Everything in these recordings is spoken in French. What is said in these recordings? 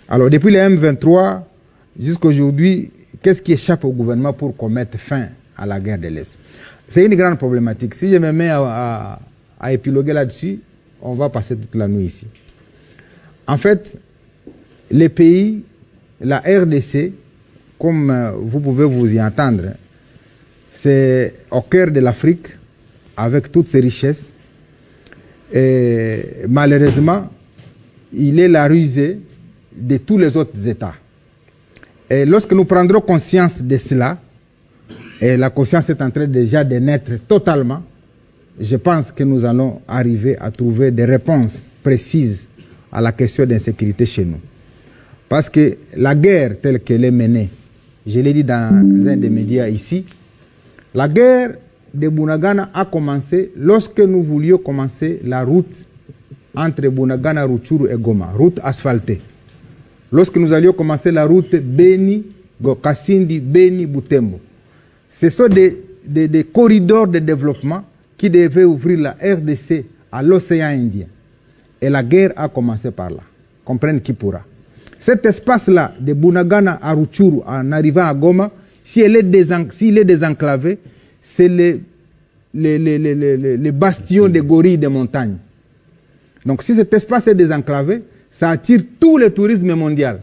Alors, depuis les M23 jusqu'à aujourd'hui, qu'est-ce qui échappe au gouvernement pour qu'on mette fin à la guerre de l'Est? C'est une grande problématique. Si je me mets à épiloguer là-dessus, on va passer toute la nuit ici. En fait, les pays, la RDC, comme vous pouvez vous y entendre, c'est au cœur de l'Afrique, avec toutes ses richesses. Et malheureusement, il est la rusée de tous les autres États. Et lorsque nous prendrons conscience de cela, et la conscience est en train déjà de naître totalement, je pense que nous allons arriver à trouver des réponses précises à la question d'insécurité chez nous. Parce que la guerre telle qu'elle est menée, je l'ai dit dans un des médias ici, la guerre de Bunagana a commencé lorsque nous voulions commencer la route entre Bunagana, Rutshuru et Goma, route asphaltée. Lorsque nous allions commencer la route Beni, Kasindi, Beni, Butembo. Ce sont des corridors de développement qui devaient ouvrir la RDC à l'océan Indien. Et la guerre a commencé par là. Comprenne qui pourra. Cet espace-là, de Bunagana à Rutshuru, en arrivant à Goma, s'il est désenclavé, c'est les bastions des gorilles des montagnes. Donc si cet espace est désenclavé, ça attire tout le tourisme mondial.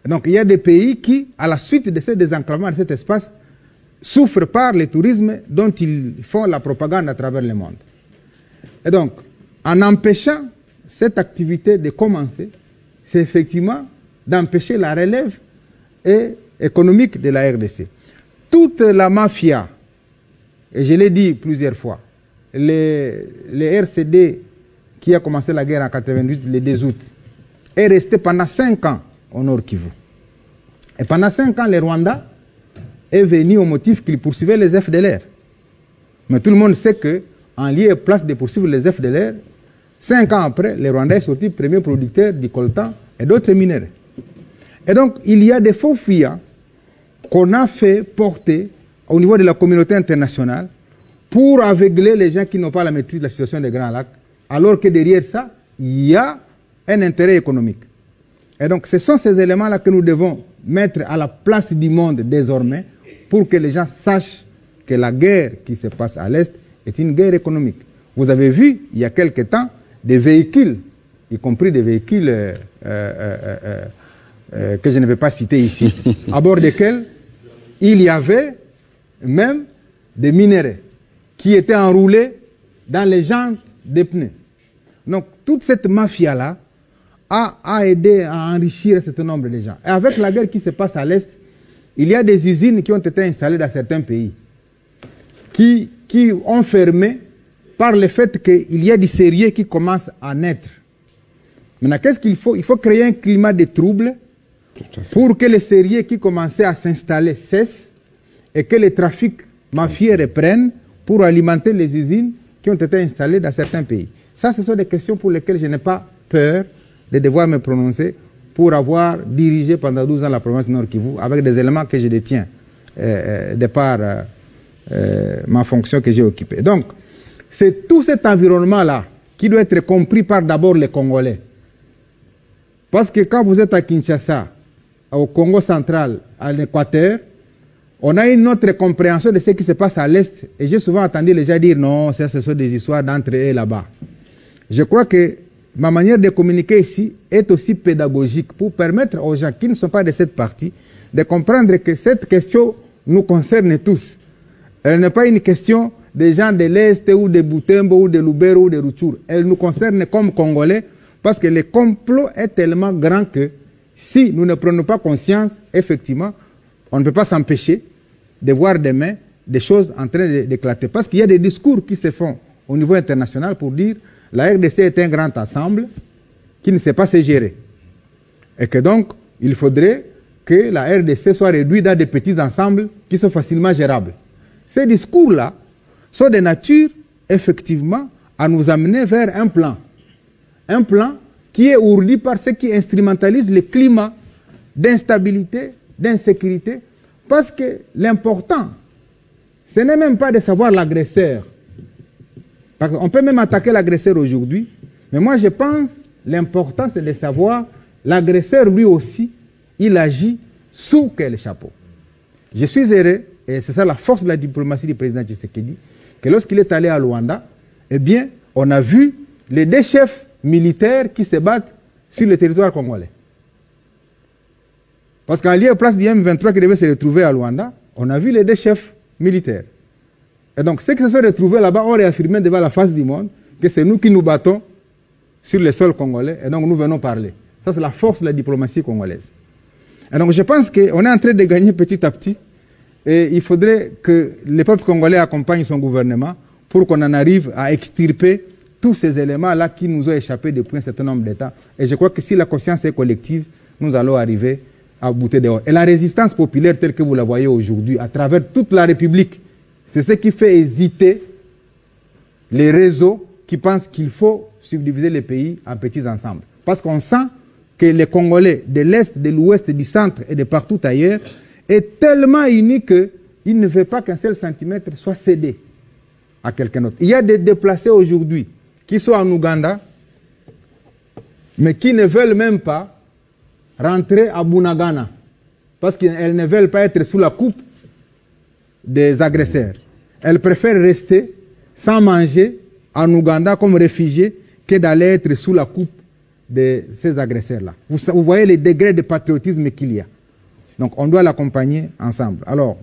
Donc il y a des pays qui, à la suite de ce désenclavement de cet espace, souffrent par le tourisme dont ils font la propagande à travers le monde. Et donc, en empêchant cette activité de commencer, c'est effectivement d'empêcher la relève économique de la RDC. Toute la mafia, et je l'ai dit plusieurs fois, les RCD qui a commencé la guerre en 1998, le 2 août, est resté pendant 5 ans au Nord Kivu. Et pendant 5 ans, le Rwanda est venu au motif qu'il poursuivait les FDLR. Mais tout le monde sait qu'en lieu et place de poursuivre les FDLR, 5 ans après, le Rwanda est sorti premier producteur du coltan et d'autres minéraux. Et donc, il y a des faux fuyants qu'on a fait porter au niveau de la communauté internationale pour aveugler les gens qui n'ont pas la maîtrise de la situation des Grands Lacs, alors que derrière ça, il y a un intérêt économique. Et donc, ce sont ces éléments-là que nous devons mettre à la place du monde désormais pour que les gens sachent que la guerre qui se passe à l'Est est une guerre économique. Vous avez vu, il y a quelque temps, des véhicules, y compris des véhicules que je ne vais pas citer ici, à bord desquels il y avait même des minéraux qui étaient enroulés dans les jantes des pneus. Donc, toute cette mafia-là a aidé à enrichir un certain nombre de gens. Et avec la guerre qui se passe à l'Est, il y a des usines qui ont été installées dans certains pays, qui ont fermé par le fait qu'il y a des sérieux qui commencent à naître. Maintenant, qu'est-ce qu'il faut? Il faut créer un climat de trouble pour que les sérieux qui commençaient à s'installer cessent et que les trafics mafieux reprennent pour alimenter les usines qui ont été installées dans certains pays. Ça, ce sont des questions pour lesquelles je n'ai pas peur de devoir me prononcer pour avoir dirigé pendant 12 ans la province Nord Kivu avec des éléments que je détiens de par ma fonction que j'ai occupée. Donc, c'est tout cet environnement-là qui doit être compris par d'abord les Congolais. Parce que quand vous êtes à Kinshasa, au Congo central, à l'Équateur, on a une autre compréhension de ce qui se passe à l'Est. Et j'ai souvent entendu les gens dire non, ça, ce sont des histoires d'entre eux là-bas. Je crois que ma manière de communiquer ici est aussi pédagogique pour permettre aux gens qui ne sont pas de cette partie de comprendre que cette question nous concerne tous. Elle n'est pas une question des gens de l'Est ou de Butembo ou de Lubero ou de Rutshuru. Elle nous concerne comme Congolais parce que le complot est tellement grand que si nous ne prenons pas conscience, effectivement, on ne peut pas s'empêcher de voir demain des choses en train d'éclater. Parce qu'il y a des discours qui se font au niveau international pour dire la RDC est un grand ensemble qui ne sait pas se gérer. Et que donc, il faudrait que la RDC soit réduite dans des petits ensembles qui sont facilement gérables. Ces discours-là sont de nature, effectivement, à nous amener vers un plan. Un plan qui est ourdi par ceux qui instrumentalisent le climat d'instabilité, d'insécurité, parce que l'important, ce n'est même pas de savoir l'agresseur. On peut même attaquer l'agresseur aujourd'hui, mais moi je pense l'important c'est de savoir l'agresseur lui aussi, il agit sous quel chapeau? Je suis heureux, et c'est ça la force de la diplomatie du président Tshisekedi, que lorsqu'il est allé à Luanda, eh bien, on a vu les 2 chefs militaires qui se battent sur le territoire congolais. Parce qu'en lieu et place du M23 qui devait se retrouver à Luanda, on a vu les 2 chefs militaires. Et donc, ceux qui se sont retrouvés là-bas ont réaffirmé devant la face du monde que c'est nous qui nous battons sur le sol congolais, et donc nous venons parler. Ça, c'est la force de la diplomatie congolaise. Et donc, je pense qu'on est en train de gagner petit à petit, et il faudrait que le peuple congolais accompagne son gouvernement pour qu'on en arrive à extirper tous ces éléments-là qui nous ont échappé depuis un certain nombre d'États. Et je crois que si la conscience est collective, nous allons arriver à bouter dehors. Et la résistance populaire telle que vous la voyez aujourd'hui, à travers toute la République, c'est ce qui fait hésiter les réseaux qui pensent qu'il faut subdiviser le pays en petits ensembles. Parce qu'on sent que les Congolais de l'Est, de l'Ouest, du Centre et de partout ailleurs est tellement unis qu'il ne veut pas qu'un seul centimètre soit cédé à quelqu'un d'autre. Il y a des déplacés aujourd'hui qui sont en Ouganda, mais qui ne veulent même pas rentrer à Bunagana, parce qu'elles ne veulent pas être sous la coupe des agresseurs. Elles préfèrent rester sans manger en Ouganda comme réfugiés que d'aller être sous la coupe de ces agresseurs-là. Vous voyez les degrés de patriotisme qu'il y a. Donc on doit l'accompagner ensemble. Alors,